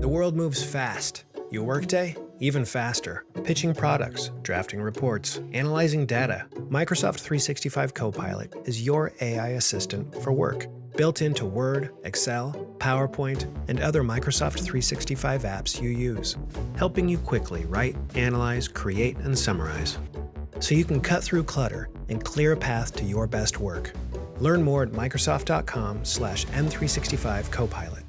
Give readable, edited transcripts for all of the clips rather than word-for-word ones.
The world moves fast. Your workday? Even faster. Pitching products, drafting reports, analyzing data. Microsoft 365 Copilot is your AI assistant for work. Built into Word, Excel, PowerPoint, and other Microsoft 365 apps you use. Helping you quickly write, analyze, create, and summarize. So you can cut through clutter and clear a path to your best work. Learn more at Microsoft.com/M365 Copilot.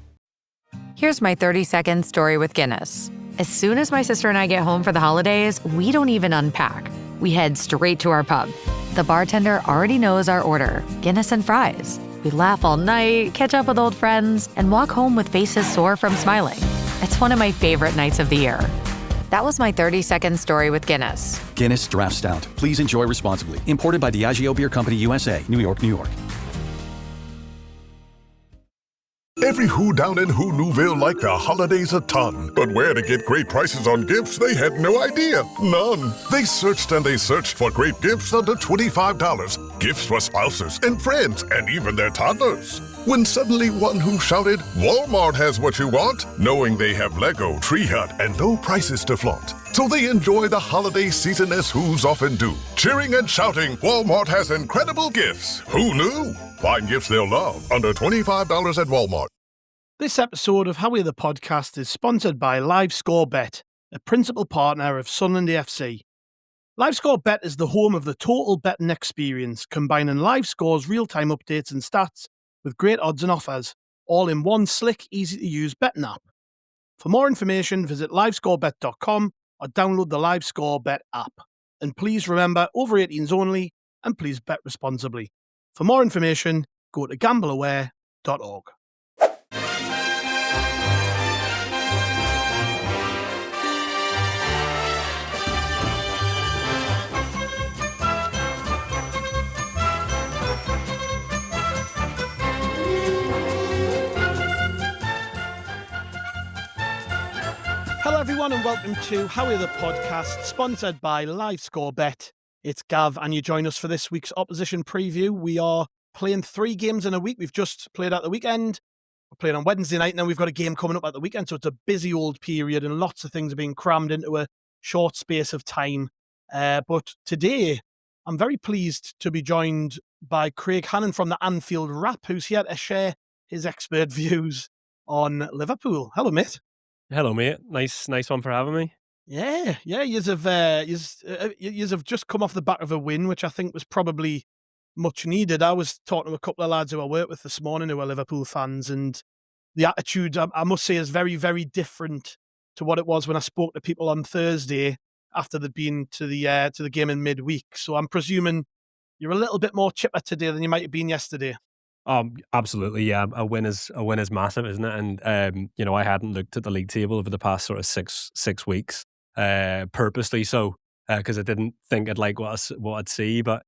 Here's my 30-second story with Guinness. As soon as my sister and I get home for the holidays, we don't even unpack. We head straight to our pub. The bartender already knows our order, Guinness and fries. We laugh all night, catch up with old friends, and walk home with faces sore from smiling. It's one of my favorite nights of the year. That was my 30-second story with Guinness. Guinness Draft Stout. Please enjoy responsibly. Imported by Diageo Beer Company, USA, New York, New York. Every Who down in Who Newville liked the holidays a ton. But where to get great prices on gifts, they had no idea. None. They searched and they searched for great gifts under $25. Gifts for spouses and friends and even their toddlers. When suddenly one Who shouted, Walmart has what you want, knowing they have Lego, Tree Hut, and low prices to flaunt. So they enjoy the holiday season as Who's often do. Cheering and shouting, Walmart has incredible gifts. Who knew? Find gifts they'll love under $25 at Walmart. This episode of How We're the Podcast is sponsored by LiveScoreBet, a principal partner of Sunderland FC. LiveScoreBet is the home of the total betting experience, combining live scores, real-time updates and stats with great odds and offers, all in one slick, easy-to-use betting app. For more information, visit livescorebet.com or download the LiveScoreBet app. And please remember, over 18s only, and please bet responsibly. For more information, go to gambleaware.org. Hello everyone and welcome to How Are the Podcast, sponsored by LiveScoreBet. It's Gav and you join us for this week's opposition preview. We are playing 3 games in a week. We've just played at the weekend. We're playing on Wednesday night and then we've got a game coming up at the weekend. So it's a busy old period and lots of things are being crammed into a short space of time. But today I'm very pleased to be joined by Craig Hannan from the Anfield Wrap, who's here to share his expert views on Liverpool. Hello, mate. Hello, mate. Nice one for having me. Yeah. Yous have just come off the back of a win, which I think was probably much needed. I was talking to a couple of lads who I work with this morning who are Liverpool fans, and the attitude, I must say, is very, very different to what it was when I spoke to people on Thursday after they'd been to the game in midweek. So I'm presuming you're a little bit more chipper today than you might have been yesterday. Absolutely, yeah. A win is massive, isn't it? And I hadn't looked at the league table over the past sort of six weeks, purposely so, because I didn't think I'd like what I'd see. But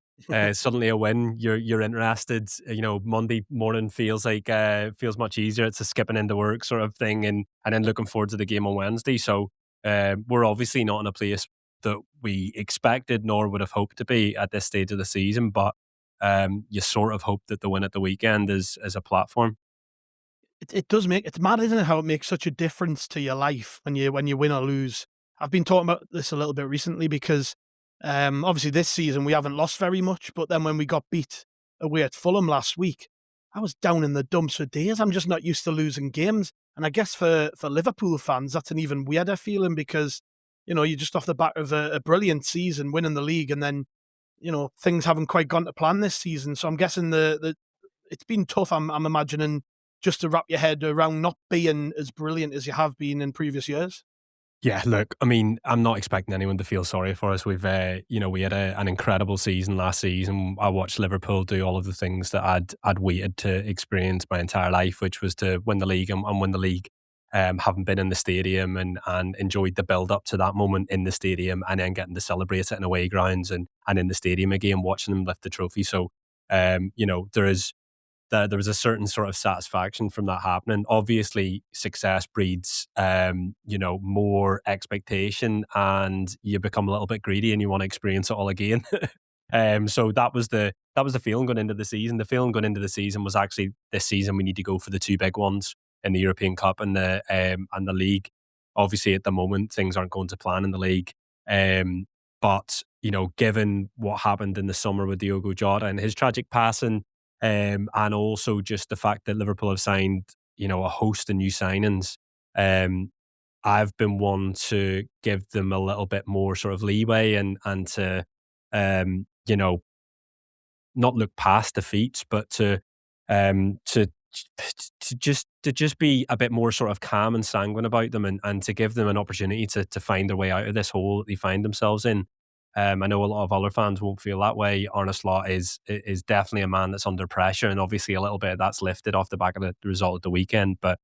suddenly a win, you're interested. Monday morning feels much easier. It's a skipping into work sort of thing, and then looking forward to the game on Wednesday. So we're obviously not in a place that we expected nor would have hoped to be at this stage of the season, but you sort of hope that the win at the weekend is a platform. It does it's mad, isn't it, how it makes such a difference to your life when you win or lose. I've been talking about this a little bit recently because obviously this season we haven't lost very much, but then when we got beat away at Fulham last week, I was down in the dumps for days. I'm just not used to losing games. And I guess for Liverpool fans, that's an even weirder feeling because, you're just off the back of a brilliant season, winning the league, and then things haven't quite gone to plan this season. So I'm guessing it's been tough, I'm imagining, just to wrap your head around not being as brilliant as you have been in previous years. Yeah, look, I mean, I'm not expecting anyone to feel sorry for us. We've, we had an incredible season last season. I watched Liverpool do all of the things that I'd waited to experience my entire life, which was to win the league and win the league. Having been in the stadium and enjoyed the build up to that moment in the stadium, and then getting to celebrate it in away grounds and in the stadium again, watching them lift the trophy. So, there was a certain sort of satisfaction from that happening. Obviously, success breeds, more expectation, and you become a little bit greedy and you want to experience it all again. So that was the feeling going into the season. The feeling going into the season was actually, this season we need to go for the 2 big ones. the European Cup and the league. Obviously, at the moment, things aren't going to plan in the league. But given what happened in the summer with Diogo Jota and his tragic passing, and also just the fact that Liverpool have signed, a host of new signings, I've been one to give them a little bit more sort of leeway and to, you know, not look past defeats, but to just be a bit more sort of calm and sanguine about them, and to give them an opportunity to find their way out of this hole that they find themselves in. I know a lot of other fans won't feel that way. Arne Slot is definitely a man that's under pressure, and obviously a little bit of that's lifted off the back of the result of the weekend. But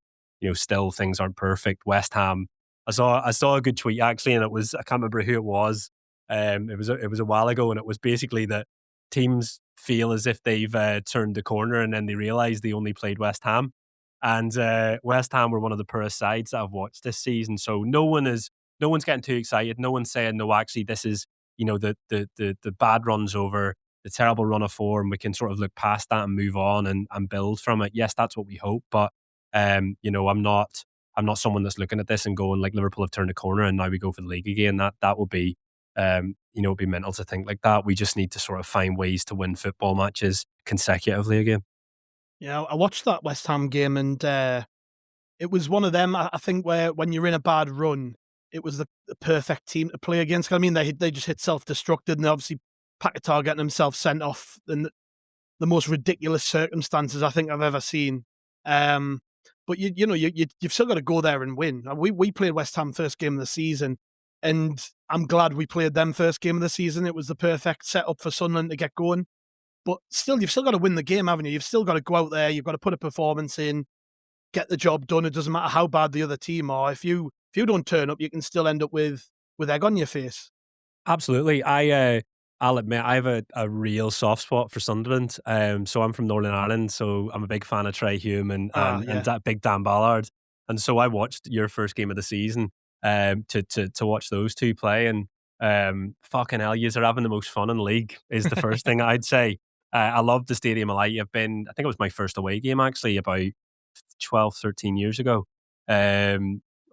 still things aren't perfect. West Ham. I saw a good tweet actually, and it was, I can't remember who it was. It was a while ago, and it was basically that teams feel as if they've turned the corner, and then they realise they only played West Ham. And West Ham were one of the poorest sides that I've watched this season. So no one's getting too excited. No one's saying, no, actually, this is the bad run's over, the terrible run of form. We can sort of look past that and move on and build from it. Yes, that's what we hope, but I'm not someone that's looking at this and going like Liverpool have turned a corner and now we go for the league again. That would be it'd be mental to think like that. We just need to sort of find ways to win football matches consecutively again. Yeah, I watched that West Ham game, and it was one of them, I think, where when you're in a bad run, it was the perfect team to play against. I mean, they just hit self-destructed, and obviously Paquetá getting himself sent off in the most ridiculous circumstances I think I've ever seen. But you've still got to go there and win. We played West Ham first game of the season, and I'm glad we played them first game of the season. It was the perfect setup for Sunderland to get going. But still, you've still got to win the game, haven't you? You've still got to go out there. You've got to put a performance in, get the job done. It doesn't matter how bad the other team are. If you don't turn up, you can still end up with egg on your face. Absolutely. I'll admit I have a real soft spot for Sunderland. So I'm from Northern Ireland, so I'm a big fan of Trey Hume and that big Dan Ballard. And so I watched your first game of the season to watch those two play, and fucking hell, yous are having the most fun in the league is the first thing I'd say. I love the Stadium of Light. I think it was my first away game actually about 12, 13 years ago.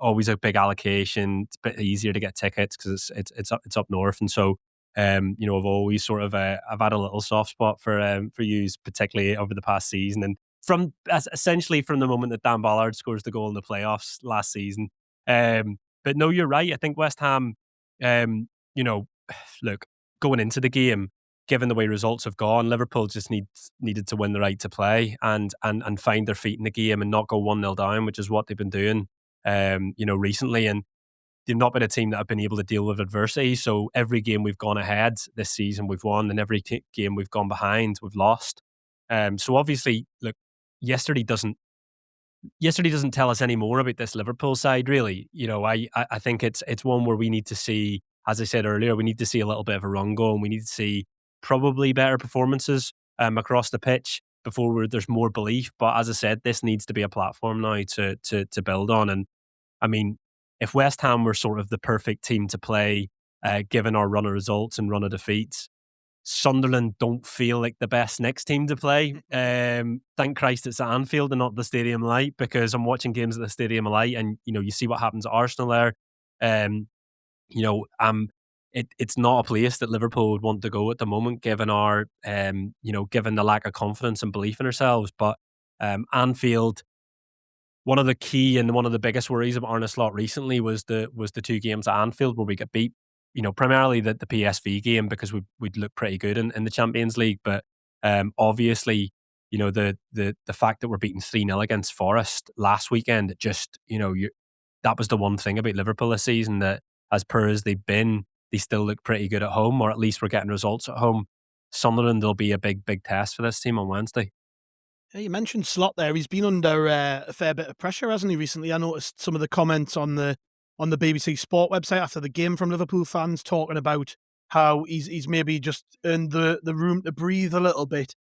Always a big allocation. It's a bit easier to get tickets because it's up north, and so I've always sort of I've had a little soft spot for yous, particularly over the past season, and essentially from the moment that Dan Ballard scores the goal in the playoffs last season. But no, you're right. I think West Ham, look, going into the game, given the way results have gone, Liverpool just needed to win the right to play and find their feet in the game and not go 1-0 down, which is what they've been doing, recently. And they've not been a team that have been able to deal with adversity. So every game we've gone ahead this season, we've won, and every game we've gone behind, we've lost. So obviously, look, yesterday doesn't tell us any more about this Liverpool side, really. I think it's one where we need to see, as I said earlier, we need to see a little bit of a run go, and we need to see probably better performances across the pitch before there's more belief. But as I said, this needs to be a platform now to build on. And I mean, if West Ham were sort of the perfect team to play, given our run of results and run of defeats, Sunderland don't feel like the best next team to play. Thank Christ it's at Anfield and not the Stadium of Light, because I'm watching games at the Stadium of Light, and you see what happens at Arsenal there. It's not a place that Liverpool would want to go at the moment, given our given the lack of confidence and belief in ourselves. But Anfield, one of the key and one of the biggest worries of Arne Slot recently was the two games at Anfield where we got beat. Primarily the PSV game, because we'd look pretty good in the Champions League. But obviously, the fact that we're beating 3-0 against Forest last weekend, that was the one thing about Liverpool this season, that as poor as they've been, they still look pretty good at home, or at least we're getting results at home. Sunderland will be a big test for this team on Wednesday. Yeah, you mentioned Slot there. He's been under a fair bit of pressure, hasn't he, recently? I noticed some of the comments on the BBC Sport website after the game from Liverpool fans talking about how he's maybe just earned the room to breathe a little bit.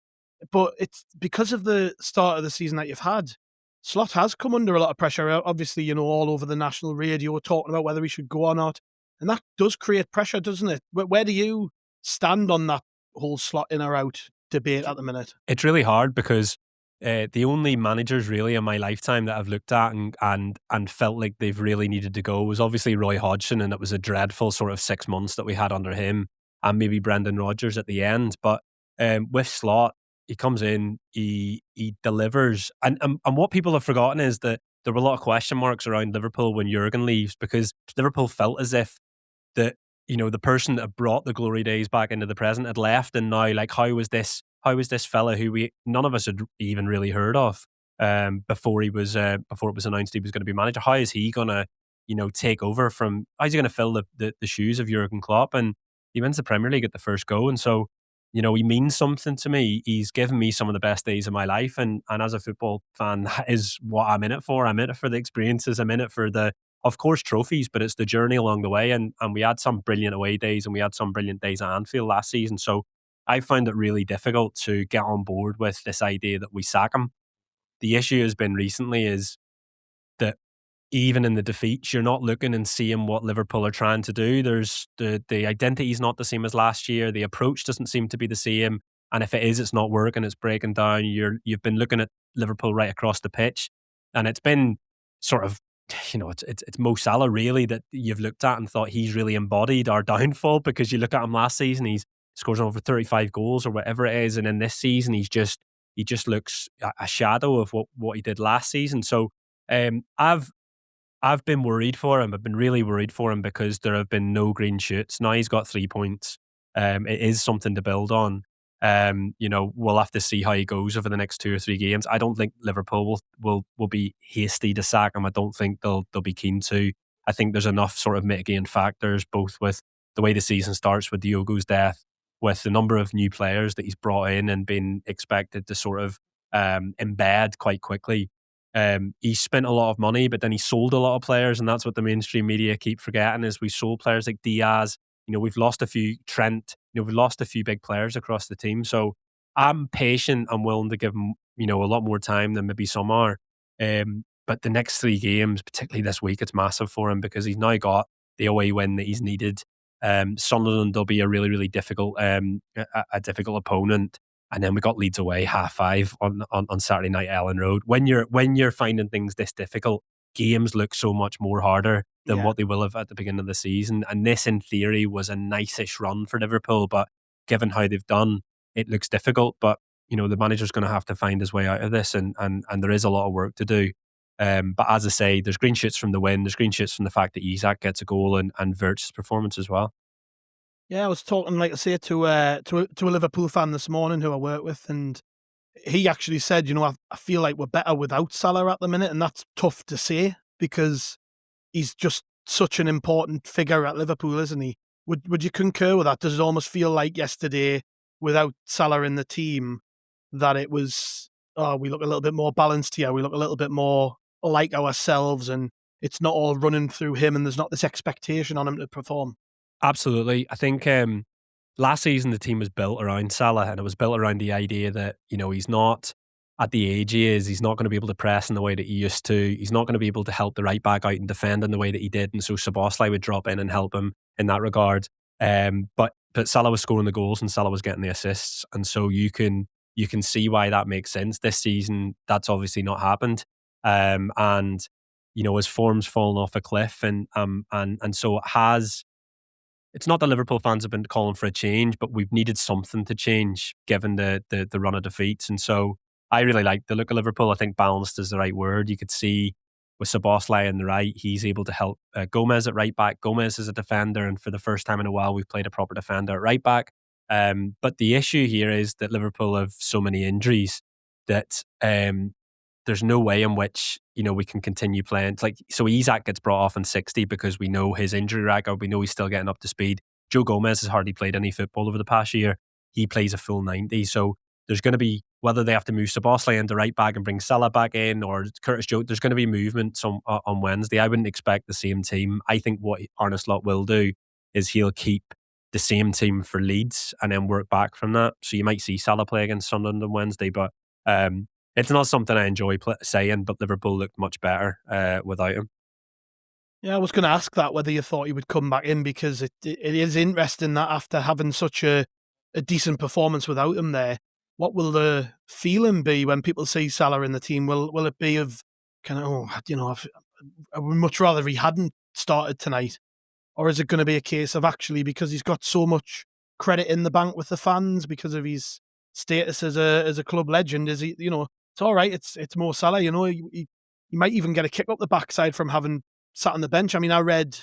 But it's because of the start of the season that you've had. Slot has come under a lot of pressure, obviously, all over the national radio, talking about whether he should go or not. And that does create pressure, doesn't it? Where do you stand on that whole Slot in or out debate at the minute? It's really hard because the only managers really in my lifetime that I've looked at and felt like they've really needed to go was obviously Roy Hodgson, and it was a dreadful sort of 6 months that we had under him, and maybe Brendan Rodgers at the end. But with Slot, he comes in, he delivers, and what people have forgotten is that there were a lot of question marks around Liverpool when Jurgen leaves, because Liverpool felt as if that, the person that brought the glory days back into the present had left, and now, like, how was this fella who none of us had even really heard of before it was announced he was going to be manager? How is he going to take over from? How's he going to fill the shoes of Jurgen Klopp? And he wins the Premier League at the first go, and so he means something to me. He's given me some of the best days of my life, and as a football fan, that is what I'm in it for. I'm in it for the experiences. I'm in it for the, of course, trophies, but it's the journey along the way. And we had some brilliant away days, and we had some brilliant days at Anfield last season. So I found it really difficult to get on board with this idea that we sack him. The issue has been recently is that even in the defeats, you're not looking and seeing what Liverpool are trying to do. There's the identity is not the same as last year. The approach doesn't seem to be the same. And if it is, it's not working. It's breaking down. You've been looking at Liverpool right across the pitch, and it's been sort of, it's Mo Salah really that you've looked at and thought he's really embodied our downfall, because you look at him last season, he scores over 35 goals or whatever it is, and in this season he just looks a shadow of what he did last season. So I've been worried for him. I've been really worried for him because there have been no green shoots. Now he's got 3 points. It is something to build on. We'll have to see how he goes over the next 2 or 3 games. I don't think Liverpool will be hasty to sack him. I don't think they'll be keen to. I think there's enough sort of mitigating factors, both with the way the season starts with Diogo's death, with the number of new players that he's brought in and been expected to sort of embed quite quickly. He spent a lot of money, but then he sold a lot of players, and that's what the mainstream media keep forgetting, is we sold players like Diaz. We've lost a few, Trent. We've lost a few big players across the team. So I'm patient. I'm willing to give him, a lot more time than maybe some are. But the next 3 games, particularly this week, it's massive for him because he's now got the away win that he's needed. Sunderland will be a really, really difficult, a difficult opponent. And then we got Leeds away 5:30 on Saturday night, Ellen Road. When you're finding things this difficult, games look so much more harder than what they will have at the beginning of the season. And this, in theory, was a nice-ish run for Liverpool, but given how they've done, it looks difficult. But the manager's going to have to find his way out of this, and there is a lot of work to do. But as I say, there's green shoots from the win. There's green shoots from the fact that Isak gets a goal and Wirtz's performance as well. Yeah, I was talking, like I say, to a Liverpool fan this morning who I work with, and he actually said, I feel like we're better without Salah at the minute, and that's tough to say because he's just such an important figure at Liverpool, isn't he? Would you concur with that? Does it almost feel like yesterday, without Salah in the team, that it was, we look a little bit more balanced here, we look a little bit more like ourselves, and it's not all running through him, and there's not this expectation on him to perform? Absolutely. I think last season the team was built around Salah, and it was built around the idea that, he's not at the age he is. He's not going to be able to press in the way that he used to. He's not going to be able to help the right back out and defend in the way that he did. And so Szoboszlai would drop in and help him in that regard. But Salah was scoring the goals and Salah was getting the assists. And so you can see why that makes sense. This season, that's obviously not happened. And his form's fallen off a cliff. And so it has. It's not that Liverpool fans have been calling for a change, but we've needed something to change given the run of defeats. And so I really like the look of Liverpool. I think balanced is the right word. You could see with Szoboszlai on the right, he's able to help Gomez at right back. Gomez is a defender, and for the first time in a while, we've played a proper defender at right back. But the issue here is that Liverpool have so many injuries that there's no way in which we can continue playing. So Isak gets brought off in 60 because we know his injury record. We know he's still getting up to speed. Joe Gomez has hardly played any football over the past year. He plays a full 90. So there's going to be, whether they have to move Szoboszlai into right back and bring Salah back in, or Curtis Jones, there's going to be movement on Wednesday. I wouldn't expect the same team. I think what Arne Slot will do is he'll keep the same team for Leeds and then work back from that. So you might see Salah play against Sunderland on Wednesday, but it's not something I enjoy saying, but Liverpool looked much better without him. Yeah, I was going to ask that, whether you thought he would come back in, because it is interesting that after having such a decent performance without him there, what will the feeling be when people see Salah in the team? Will it be of kind of, I would much rather he hadn't started tonight? Or is it going to be a case of actually, because he's got so much credit in the bank with the fans because of his status as a club legend, is he, it's all right, it's Mo Salah, he might even get a kick up the backside from having sat on the bench. I mean, I read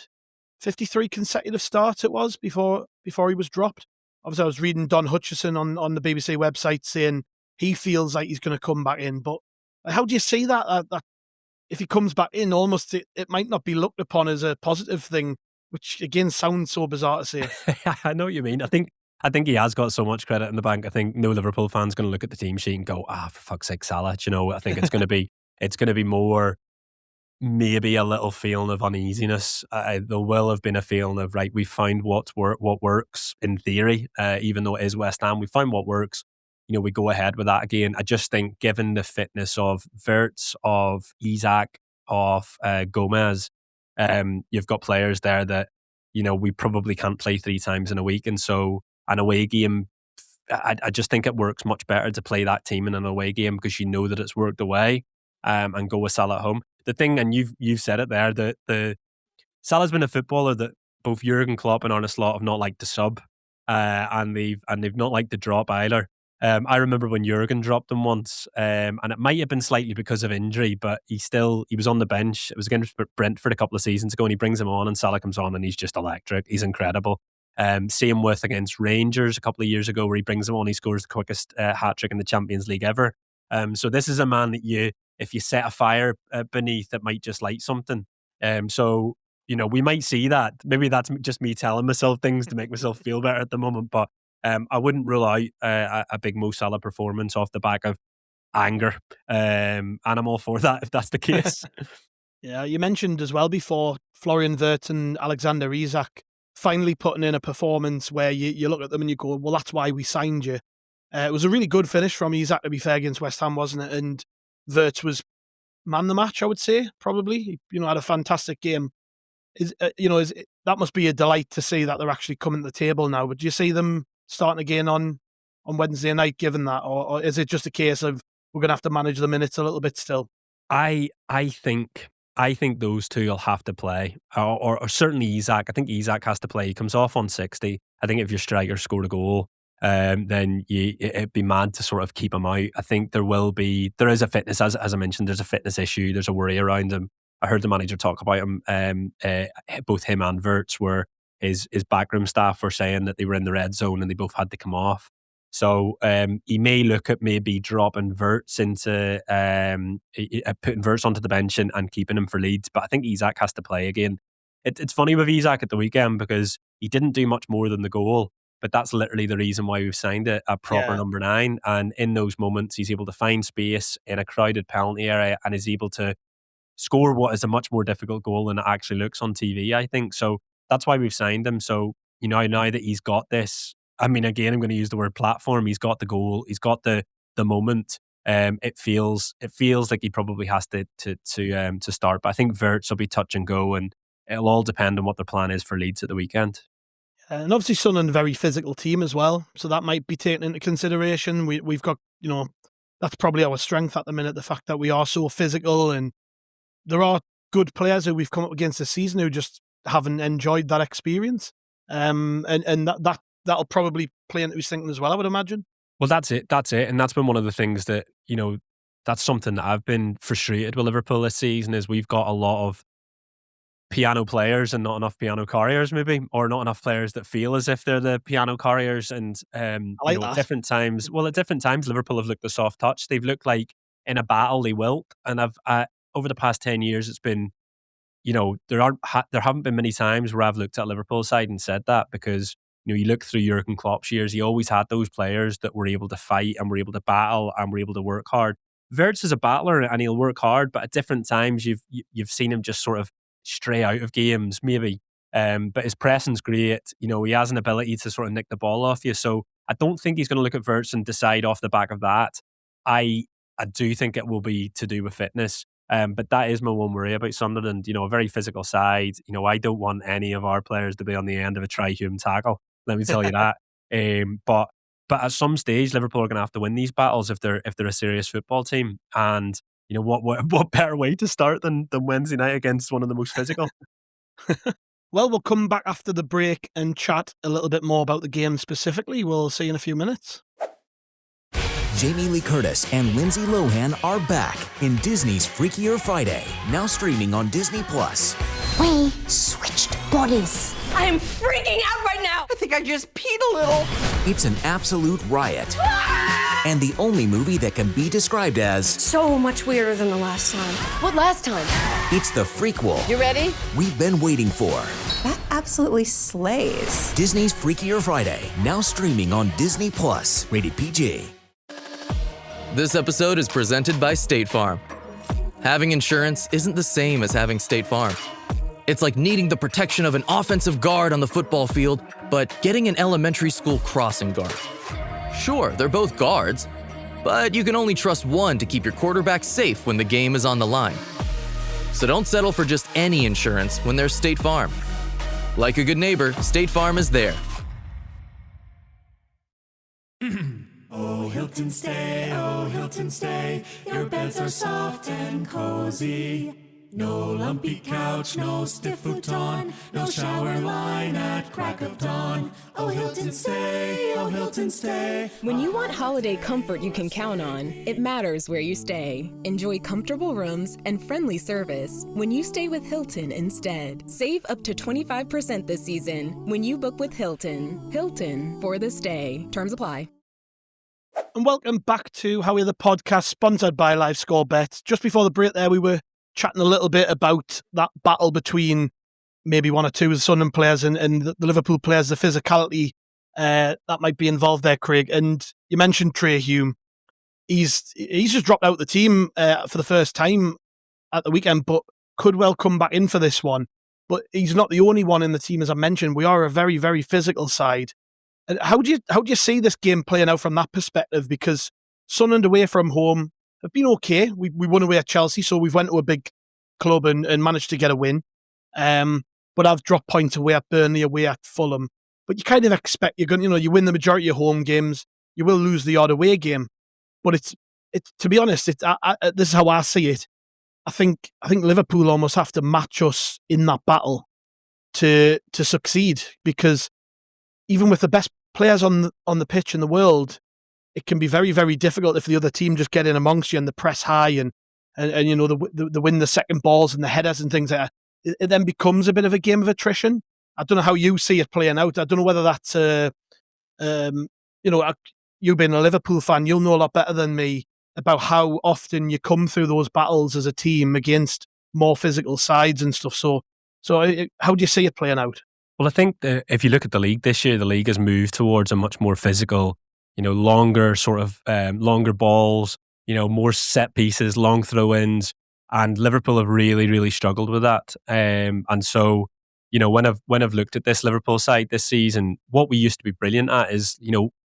53 consecutive starts it was before he was dropped. Obviously, I was reading Don Hutchison on the BBC website saying he feels like he's going to come back in. But how do you see that if he comes back in, almost it might not be looked upon as a positive thing, which again sounds so bizarre to say. I know what you mean. I think he has got so much credit in the bank. I think no Liverpool fan's going to look at the team sheet and go, for fuck's sake, Salah. I think it's going to be more maybe a little feeling of uneasiness. There will have been a feeling of, right, we found what works in theory, even though it is West Ham. We found what works. We go ahead with that again. I just think, given the fitness of Wirtz, of Isak, of Gomez, you've got players there that we probably can't play 3 times in a week, and so an away game, I just think it works much better to play that team in an away game because you know that it's worked away, and go with Salah at home. The thing, and you've said it there, the Salah's been a footballer that both Jurgen Klopp and Arne Slot have not liked to sub, and they've not liked to drop either. I remember when Jurgen dropped him once, and it might have been slightly because of injury, but he was on the bench. It was against Brentford a couple of seasons ago, and he brings him on, and Salah comes on, and he's just electric. He's incredible. Same with against Rangers a couple of years ago, where he brings him on, he scores the quickest hat-trick in the Champions League ever. So this is a man that if you set a fire beneath, it might just light something. So we might see that. Maybe that's just me telling myself things to make myself feel better at the moment, but I wouldn't rule out a big Mo Salah performance off the back of anger, and I'm all for that if that's the case. Yeah, you mentioned as well before Florian Wirtz and Alexander Isak finally putting in a performance where you look at them and you go, well, that's why we signed you. It was a really good finish from Isak, to be fair, against West Ham, wasn't it? And Wirtz was man the match, I would say, probably. Had a fantastic game. That must be a delight to see that they're actually coming to the table now. But do you see them starting again on Wednesday night, given that, or is it just a case of we're going to have to manage the minutes a little bit still? I think those two will have to play, or certainly Isak. I think Isak has to play. He comes off on 60. I think if your striker scored a goal, then it'd be mad to sort of keep him out. I think there is a fitness, as I mentioned, there's a fitness issue. There's a worry around him. I heard the manager talk about him, both him and Wirtz, where his backroom staff were saying that they were in the red zone and they both had to come off. So he may look at maybe dropping Wirtz into putting Wirtz onto the bench and keeping him for Leeds. But I think Isak has to play again. It's funny with Isak at the weekend because he didn't do much more than the goal, but that's literally the reason why we've signed a proper number 9. And in those moments, he's able to find space in a crowded penalty area and is able to score what is a much more difficult goal than it actually looks on TV, I think. So that's why we've signed him. So, now that he's got this, I mean, again, I'm going to use the word platform. He's got the goal. He's got the moment. It feels like he probably has to start. But I think Wirtz will be touch and go, and it'll all depend on what the plan is for Leeds at the weekend. And obviously, Sunderland, a very physical team as well, so that might be taken into consideration. We've got, that's probably our strength at the minute, the fact that we are so physical, and there are good players who we've come up against this season who just haven't enjoyed that experience, and that'll probably play into his thinking as well, I would imagine. Well, that's it, and that's been one of the things that that's something that I've been frustrated with Liverpool this season is we've got a lot of piano players and not enough piano carriers, maybe, or not enough players that feel as if they're the piano carriers. And I like that. At different times, Liverpool have looked a soft touch. They've looked like in a battle they wilt, and over the past 10 years, it's been, there haven't been many times where I've looked at Liverpool's side and said that, because you look through Jurgen Klopp's years, he always had those players that were able to fight and were able to battle and were able to work hard. Wirtz is a battler and he'll work hard, but at different times you've seen him just sort of stray out of games, maybe. But his pressing's great. He has an ability to sort of nick the ball off you. So I don't think he's going to look at Wirtz and decide off the back of that. I do think it will be to do with fitness. But that is my one worry about Sunderland. A very physical side. I don't want any of our players to be on the end of a try-human tackle. Let me tell you that. But But at some stage, Liverpool are going to have to win these battles if they're a serious football team. And what better way to start than Wednesday night against one of the most physical? Well, we'll come back after the break and chat a little bit more about the game specifically. We'll see you in a few minutes. Jamie Lee Curtis and Lindsay Lohan are back in Disney's Freakier Friday, now streaming on Disney+. We switched bodies. I am freaking out right now. I think I just peed a little. It's an absolute riot. And the only movie that can be described as So much weirder than the last time. What last time? it's the freakquel You ready? we've been waiting for. That absolutely slays. Disney's Freakier Friday, now streaming on Disney+, rated PG. This episode is presented by State Farm. Having insurance isn't the same as having State Farm. It's like needing the protection of an offensive guard on the football field, but getting an elementary school crossing guard. Sure, they're both guards, but you can only trust one to keep your quarterback safe when the game is on the line. So don't settle for just any insurance when there's State Farm. Like a good neighbor, State Farm is there. Oh, Hilton stay, your beds are soft and cozy. No lumpy couch, no stiff futon, no shower line at crack of dawn. Oh, Hilton stay. When you want holiday comfort you can count on, it matters where you stay. Enjoy comfortable rooms and friendly service when you stay with Hilton instead. Save up to 25% this season when you book with Hilton. Hilton for the stay. Terms apply. And welcome back to Howie the Podcast, sponsored by Live Score Bet. Just before the break there, we were chatting a little bit about that battle between maybe one or two of the Sunderland players and the Liverpool players, the physicality that might be involved there, Craig. And you mentioned Trey Hume. He's just dropped out the team for the first time at the weekend, but could well come back in for this one. But he's not the only one in the team, as I mentioned. We are a very, very physical side. And how do you see this game playing out from that perspective? Because Sunderland away from home have been okay. We won away at Chelsea, so we've went to a big club and managed to get a win. But I've dropped points away at Burnley, away at Fulham. But you kind of expect you're going, you win the majority of home games. You will lose the odd away game. But it's to be honest, this is how I see it. I think Liverpool almost have to match us in that battle to succeed, because even with the best players on the pitch in the world, it can be very, very difficult if the other team just get in amongst you and the press high and the win the second balls and the headers and things like that. It then becomes a bit of a game of attrition. I don't know how you see it playing out. I don't know whether that's you being a Liverpool fan, you'll know a lot better than me about how often you come through those battles as a team against more physical sides and stuff. So how do you see it playing out? Well, I think that if you look at the league this year, the league has moved towards a much more physical, longer sort of longer balls, more set pieces, long throw-ins, and Liverpool have really, really struggled with that. And so, when I've looked at this Liverpool side this season, what we used to be brilliant at is,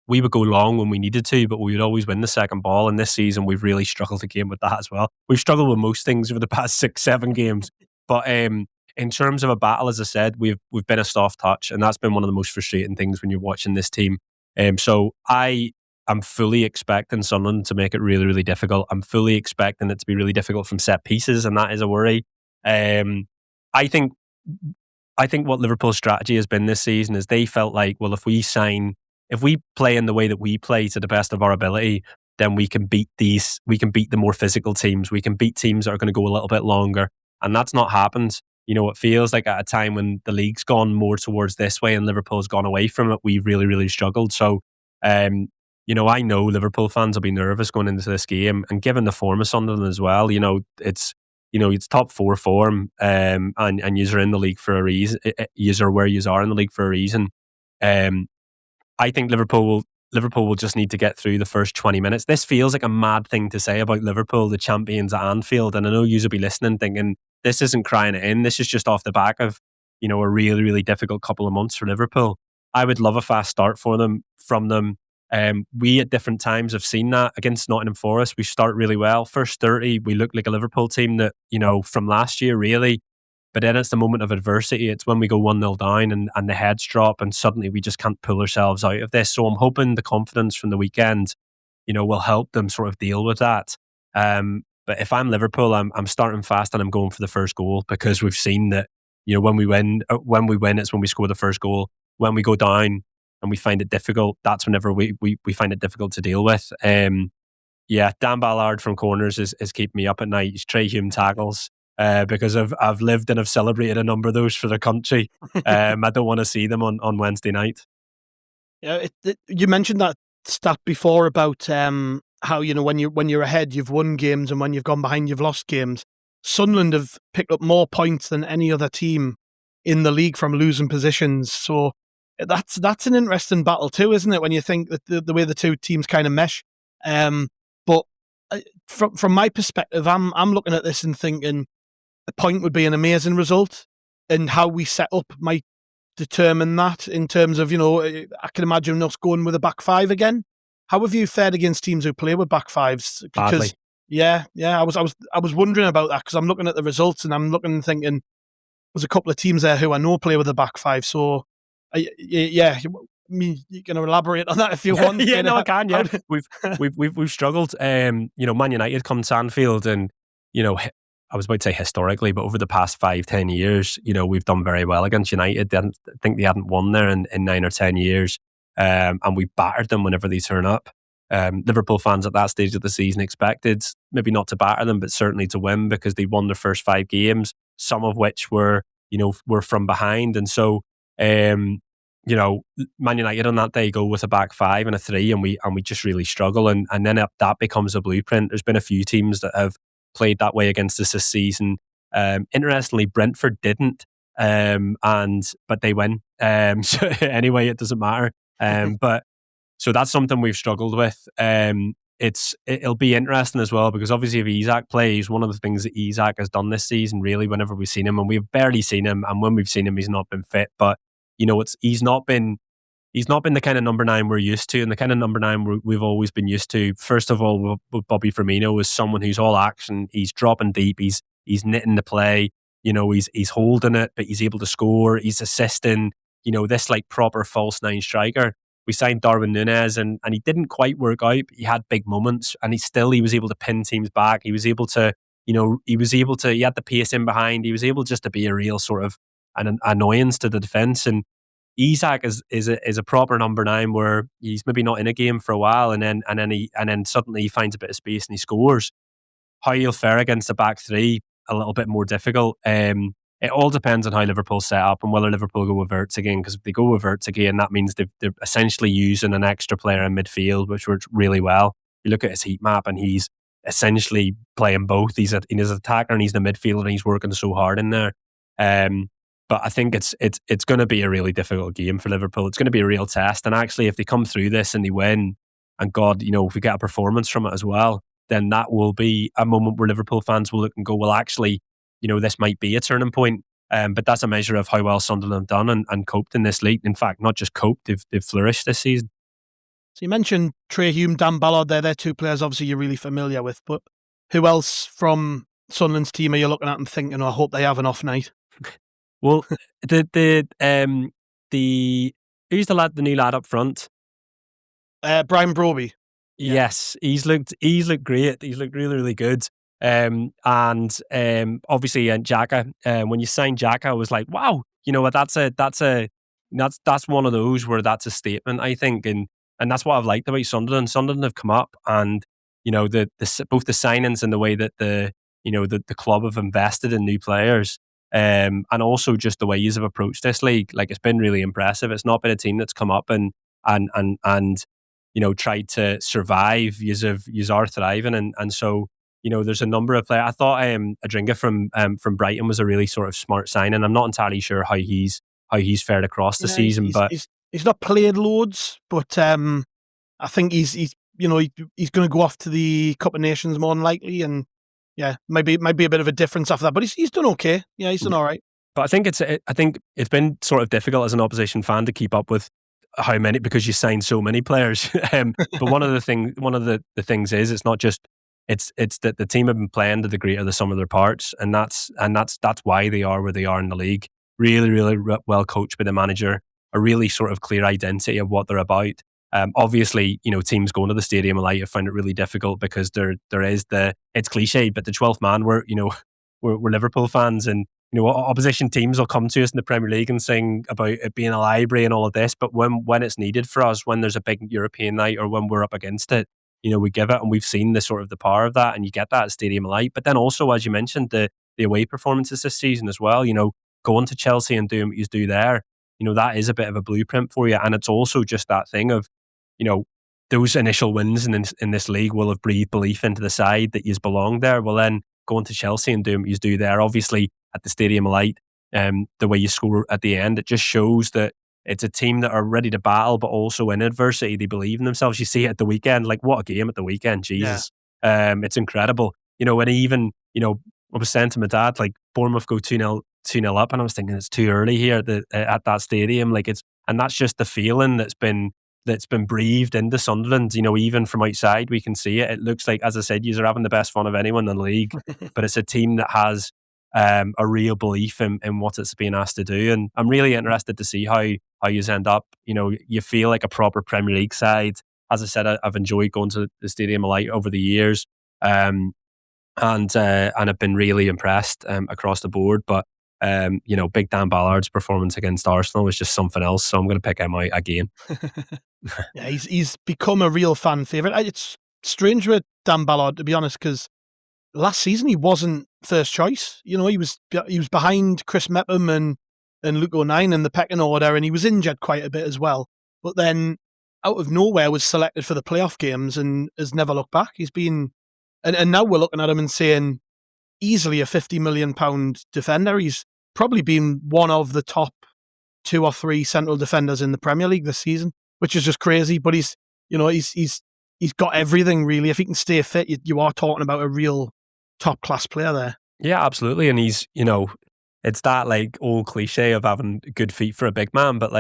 we would go long when we needed to, but we would always win the second ball. And this season, we've really struggled again with that as well. We've struggled with most things over the past 6-7 games, but in terms of a battle, as I said, we've been a soft touch, and that's been one of the most frustrating things when you're watching this team. So I am fully expecting Sunderland to make it really, really difficult. I'm fully expecting it to be really difficult from set pieces, and that is a worry. I think what Liverpool's strategy has been this season is they felt like, well, if we play in the way that we play to the best of our ability, then we can beat the more physical teams. We can beat teams that are going to go a little bit longer, and that's not happened. It feels like at a time when the league's gone more towards this way and Liverpool's gone away from it, we've really, really struggled. So, I know Liverpool fans will be nervous going into this game, and given the form of Sunderland as well, it's top 4 form, and you're in the league for a reason. You're where you are in the league for a reason. I think Liverpool will just need to get through the first 20 minutes. This feels like a mad thing to say about Liverpool, the champions at Anfield, and I know you'll be listening thinking, this isn't crying it in. This is just off the back of, a really, really difficult couple of months for Liverpool. I would love a fast start from them. We at different times have seen that against Nottingham Forest. We start really well. First 30, we look like a Liverpool team that, from last year, really. But then it's the moment of adversity. It's when we go 1-0 down and the heads drop and suddenly we just can't pull ourselves out of this. So I'm hoping the confidence from the weekend, will help them sort of deal with that. But if I'm Liverpool, I'm starting fast and I'm going for the first goal, because we've seen that, when we win, it's when we score the first goal. When we go down and we find it difficult, that's whenever we find it difficult to deal with. Dan Ballard from corners is keeping me up at night. His Trey Hume tackles. Because I've lived and I've celebrated a number of those for the country. I don't want to see them on Wednesday night. Yeah, you mentioned that stat before about how when you're ahead you've won games, and when you've gone behind you've lost games. Sunderland have picked up more points than any other team in the league from losing positions. So that's an interesting battle too, isn't it? When you think that the way the two teams kind of mesh. But from my perspective, I'm looking at this and thinking, a point would be an amazing result, and how we set up might determine that in terms of, I can imagine us going with a back five again. How have you fared against teams who play with back fives? Because badly. I was wondering about that, because I'm looking at the results and I'm looking and thinking there's a couple of teams there who I know play with a back five. So you can elaborate on that if you want. I can. Yeah, we've struggled. Man United come to Anfield, and I was about to say historically, but over the past 5-10 years, we've done very well against United. I think they hadn't won there in 9 or 10 years, and we battered them whenever they turn up. Liverpool fans at that stage of the season expected maybe not to batter them, but certainly to win, because they won their first 5 games, some of which were from behind. And so, Man United on that day go with a back 5 and a 3, and we just really struggle. And then that becomes a blueprint. There's been a few teams that have played that way against us this season. Interestingly, Brentford didn't, but they win. So anyway, it doesn't matter. But so that's something we've struggled with. It'll be interesting as well, because obviously if Isak plays, one of the things that Isak has done this season, really, whenever we've seen him, and we've barely seen him, and when we've seen him, he's not been fit. But he's not been the kind of number 9 we're used to, and the kind of number 9 we've always been used to. First of all, with Bobby Firmino, is someone who's all action. He's dropping deep. He's knitting the play. He's holding it, but he's able to score. He's assisting. This like proper false 9 striker. We signed Darwin Núñez, and he didn't quite work out. But he had big moments, and he was able to pin teams back. He was able to, he had the pace in behind. He was able just to be a real sort of an annoyance to the defence. And Isak is a proper number 9, where he's maybe not in a game for a while, and then suddenly he finds a bit of space and he scores. How he'll fare against the back 3, a little bit more difficult. It all depends on how Liverpool set up and whether Liverpool go with Wirtz again, because if they go with Wirtz again, that means they're essentially using an extra player in midfield, which works really well. You look at his heat map, and he's essentially playing both. He's an attacker and he's the midfielder, and he's working so hard in there. But I think it's going to be a really difficult game for Liverpool. It's going to be a real test. And actually, if they come through this and they win, and God, if we get a performance from it as well, then that will be a moment where Liverpool fans will look and go, well, actually, this might be a turning point. But that's a measure of how well Sunderland have done and coped in this league. In fact, not just coped, they've flourished this season. So you mentioned Trey Hume, Dan Ballard there. They're 2 players obviously you're really familiar with. But who else from Sunderland's team are you looking at and thinking, I hope they have an off night? Well, who's the new lad up front? Brian Broby. Yeah. Yes, he's looked great. He's looked really, really good. And obviously, Xhaka. When you signed Xhaka, I was like, wow, that's one of those where that's a statement, I think, and that's what I've liked about Sunderland. Sunderland have come up, and both the signings and the way that the club have invested in new players. And also just the way you have approached this league, like it's been really impressive. It's not been a team that's come up and tried to survive. You are thriving, and so there's a number of players. I thought Adringa from Brighton was a really sort of smart signing. I'm not entirely sure how he's fared across the season, but he's not played loads. But I think he's going to go off to the Cup of Nations more than likely, and. Yeah, might be a bit of a difference after that, but he's done okay. Yeah, he's done all right. But I think it's been sort of difficult as an opposition fan to keep up with how many, because you signed so many players. But one of the things is it's not just it's that the team have been playing to the greater the sum of their parts, and that's why they are where they are in the league. Really, really well coached by the manager, a really sort of clear identity of what they're about. Obviously, teams going to the Stadium of Light have found it really difficult because there is it's cliched, but the 12th man we're Liverpool fans, and opposition teams will come to us in the Premier League and sing about it being a library and all of this, but when it's needed for us, when there's a big European night or when we're up against it, we give it, and we've seen the power of that, and you get that at Stadium of Light. But then also, as you mentioned, the away performances this season as well, going to Chelsea and doing what you do there, that is a bit of a blueprint for you. And it's also just that thing of, those initial wins in this league will have breathed belief into the side that you belong there. Well, then going to Chelsea and doing what you do there, obviously at the Stadium of Light, the way you score at the end, it just shows that it's a team that are ready to battle, but also in adversity, they believe in themselves. You see it at the weekend, like what a game at the weekend, Jesus. Yeah. It's incredible. And even, I was saying to my dad, like Bournemouth go 2-0 up, and I was thinking it's too early here at that stadium. And that's just the feeling that's been breathed into Sunderland. Even from outside, we can see it. It looks like, as I said, you are having the best fun of anyone in the league, but it's a team that has a real belief in what it's being asked to do. And I'm really interested to see how you end up. You feel like a proper Premier League side. As I said, I've enjoyed going to the Stadium of Light over the years, and I've been really impressed across the board. But Big Dan Ballard's performance against Arsenal was just something else. So I'm going to pick him out again. Yeah, he's become a real fan favourite. It's strange with Dan Ballard, to be honest, because last season he wasn't first choice. He was behind Chris Mepham and Luke O'Nien in the pecking order, and he was injured quite a bit as well. But then out of nowhere was selected for the playoff games and has never looked back. He's been, and now we're looking at him and saying easily a £50 million defender. He's probably been one of the top 2 or 3 central defenders in the Premier League this season, which is just crazy. But he's got everything really. If he can stay fit, you are talking about a real top class player there. Yeah, absolutely. And he's, it's that like old cliche of having good feet for a big man, but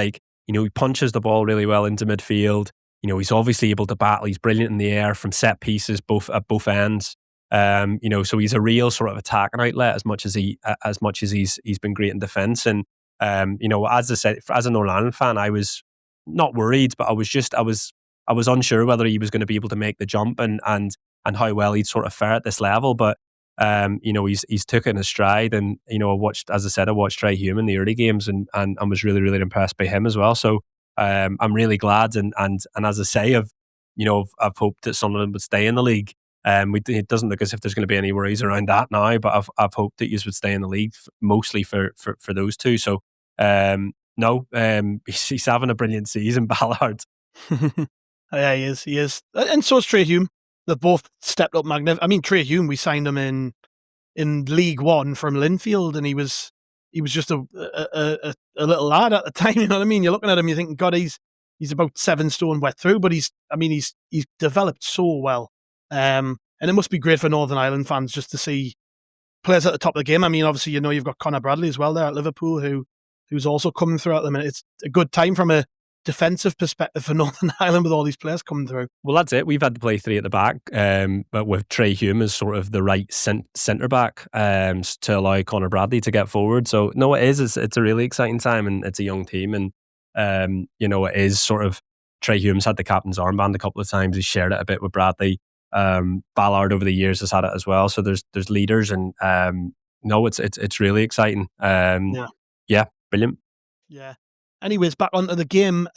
he punches the ball really well into midfield. He's obviously able to battle. He's brilliant in the air from set pieces, at both ends. So he's a real sort of attacking outlet as much as he's been great in defence. And as I said, as an Orlando fan, I was not worried, but I was unsure whether he was going to be able to make the jump and how well he'd sort of fare at this level. But he's took it in his stride, and I watched Trey Hume in the early games and was really, really impressed by him as well. So I'm really glad, and as I say, I've hoped that Sunderland would stay in the league. It doesn't look as if there's going to be any worries around that now, but I've hoped that you would stay in the league mostly for those two. So he's having a brilliant season, Ballard. Yeah, he is, and so is Trey Hume. They've both stepped up magnificently. I mean, Trey Hume, we signed him in League One from Linfield, and he was just a little lad at the time. You know what I mean? You're looking at him, you're thinking, God, he's about 7 stone wet through, but he's developed so well. And it must be great for Northern Ireland fans just to see players at the top of the game. I mean, obviously, you've got Connor Bradley as well there at Liverpool, who's also coming through at the minute. It's a good time from a defensive perspective for Northern Ireland with all these players coming through. Well, that's it. We've had to play 3 at the back, but with Trey Hume as sort of the right centre back to allow Connor Bradley to get forward. So no, it is. It's a really exciting time, and it's a young team, and it is sort of Trey Hume's had the captain's armband a couple of times. He's shared it a bit with Bradley. Ballard over the years has had it as well. So there's leaders, and it's really exciting. Yeah, brilliant. Yeah. Anyways, back onto the game.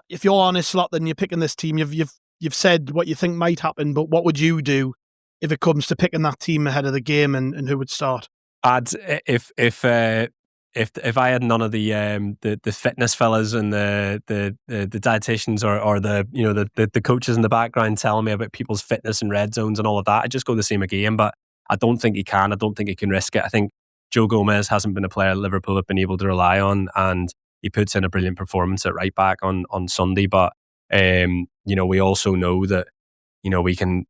If you're Arne Slot, then you're picking this team. You've said what you think might happen, but what would you do if it comes to picking that team ahead of the game, and who would start? If I had none of the fitness fellas and the dietitians or the coaches in the background telling me about people's fitness and red zones and all of that, I'd just go the same again. But I don't think he can. I don't think he can risk it. I think Joe Gomez hasn't been a player Liverpool have been able to rely on, and he puts in a brilliant performance at right back on Sunday. But we also know that we can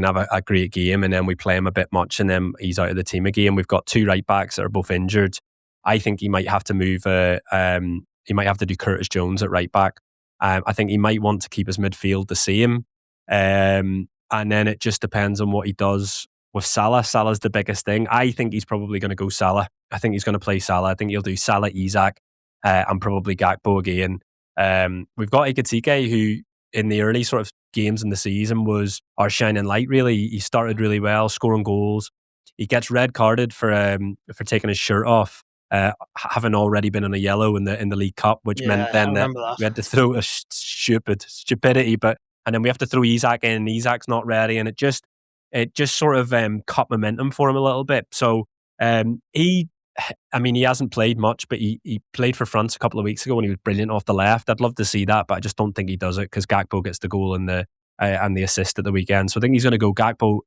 have a great game, and then we play him a bit much, and then he's out of the team again. We've got 2 right backs that are both injured. I think he might have to move. He might have to do Curtis Jones at right back. I think he might want to keep his midfield the same. And And then it just depends on what he does with Salah. Salah's the biggest thing. I think he's probably going to go Salah. I think he's going to play Salah. I think he'll do Salah, Isak, and probably Gakpo again. We've got Ekitike, who in the early sort of games in the season was our shining light, really. He started really well, scoring goals. He gets red carded for taking his shirt off, having already been on a yellow in the League Cup, which meant then that we had to throw a stupidity. And then we have to throw Isak in, and Isak's not ready, and it just sort of cut momentum for him a little bit. So he hasn't played much, but he played for France a couple of weeks ago and he was brilliant off the left. I'd love to see that, but I just don't think he does it because Gakpo gets the goal and the assist at the weekend. So I think he's going to go Gakpo,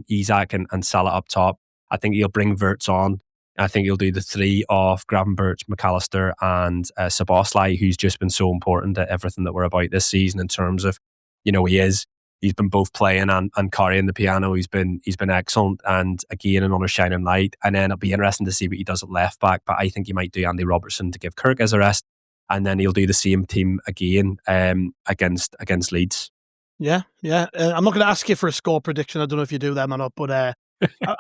Isak and Salah up top. I think he'll bring Wirtz on. I think he'll do the three of Gravenberch, McAllister and Szoboszlai, who's just been so important to everything that we're about this season in terms of, he's been both playing and carrying the piano. He's been excellent and again another shining light. And then it'll be interesting to see what he does at left back. But I think he might do Andy Robertson to give Kirk as a rest, and then he'll do the same team again against Leeds. Yeah. I'm not going to ask you for a score prediction. I don't know if you do them or not, but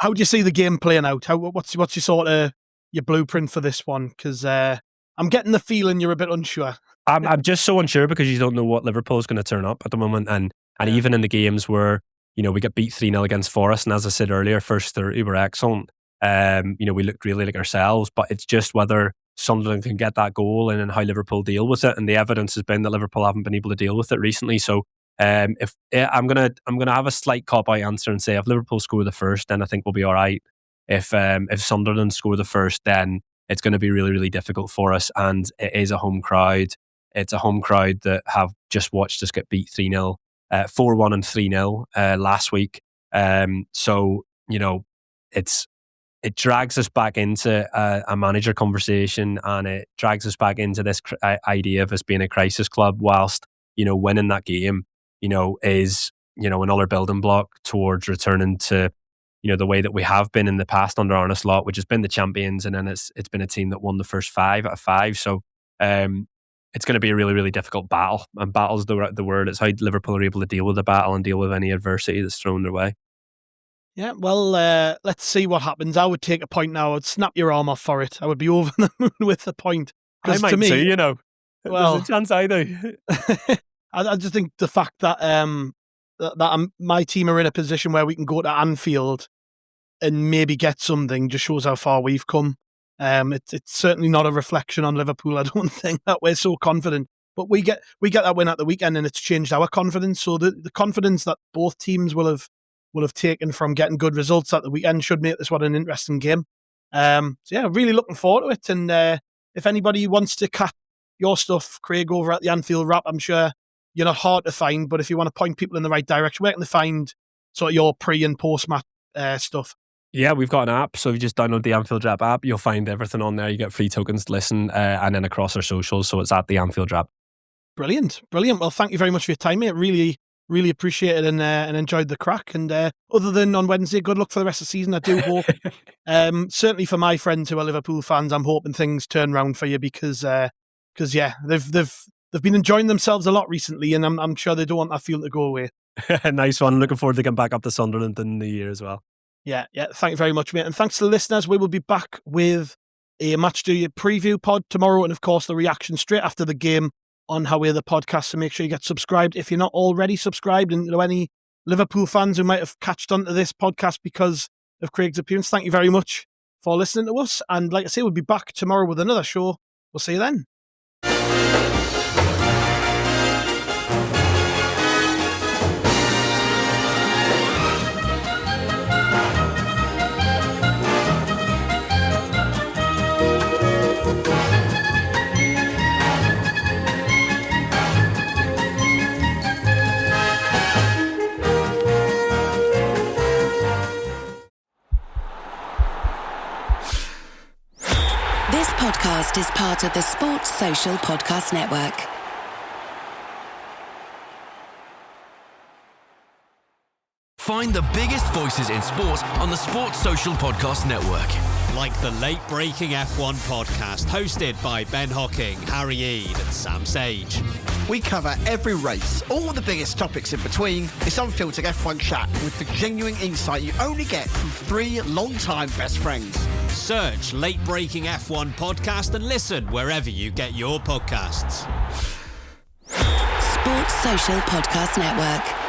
how do you see the game playing out? What's your sort of your blueprint for this one? Because I'm getting the feeling you're a bit unsure. I'm just so unsure because you don't know what Liverpool's going to turn up at the moment, and even in the games where we got beat 3-0 against Forest, and as I said earlier, first 30 were excellent. We looked really like ourselves, but it's just whether Sunderland can get that goal and how Liverpool deal with it. And the evidence has been that Liverpool haven't been able to deal with it recently. So if I'm gonna have a slight cop-out answer and say if Liverpool score the first, then I think we'll be all right. If Sunderland score the first, then it's going to be really, really difficult for us. And it is a home crowd. It's a home crowd that have just watched us get beat 3-0. 4-1 and 3-0 last week. So, it drags us back into a manager conversation, and it drags us back into this idea of us being a crisis club, whilst, winning that game, is, another building block towards returning to, the way that we have been in the past under Arne Slot, which has been the champions, and then it's been a team that won the first 5 out of 5. So, it's going to be a really, really difficult battle. And battle's the word. It's how Liverpool are able to deal with the battle and deal with any adversity that's thrown their way. Yeah, well, let's see what happens. I would take a point now. I'd snap your arm off for it. I would be over the moon with the point. I might too, Well, there's a chance I do. I just think the fact that my team are in a position where we can go to Anfield and maybe get something just shows how far we've come. It's certainly not a reflection on Liverpool. I don't think that we're so confident, but we get that win at the weekend, and it's changed our confidence. So the confidence that both teams will have taken from getting good results at the weekend should make this one an interesting game. So yeah, really looking forward to it. And if anybody wants to cut your stuff, Craig, over at the Anfield Wrap, I'm sure you're not hard to find. But if you want to point people in the right direction, where can they find sort of your pre and post match stuff? Yeah, we've got an app, so if you just download the Anfield Wrap app, you'll find everything on there. You get free tokens to listen, and then across our socials, so it's at the Anfield Wrap. Brilliant. Well, thank you very much for your time, mate. Really, really appreciate it and enjoyed the crack. And other than on Wednesday, good luck for the rest of the season. I do hope, certainly for my friends who are Liverpool fans, I'm hoping things turn around for you because yeah, they've been enjoying themselves a lot recently, and I'm sure they don't want that feeling to go away. Nice one. Looking forward to getting back up to Sunderland in the year as well. Yeah. Thank you very much, mate. And thanks to the listeners. We will be back with a Match Day preview pod tomorrow, and of course the reaction straight after the game on How We're the Podcast. So make sure you get subscribed if you're not already subscribed. And to any Liverpool fans who might have catched onto this podcast because of Craig's appearance, thank you very much for listening to us. And like I say, we'll be back tomorrow with another show. We'll see you then. Podcast is part of the Sports Social Podcast Network. Find the biggest voices in sports on the Sports Social Podcast Network. Like the Late Breaking F1 podcast, hosted by Ben Hocking, Harry Eade and Sam Sage. We cover every race, all the biggest topics in between. It's unfiltered F1 chat with the genuine insight you only get from 3 long-time best friends. Search Late Breaking F1 Podcast and listen wherever you get your podcasts. Sports Social Podcast Network.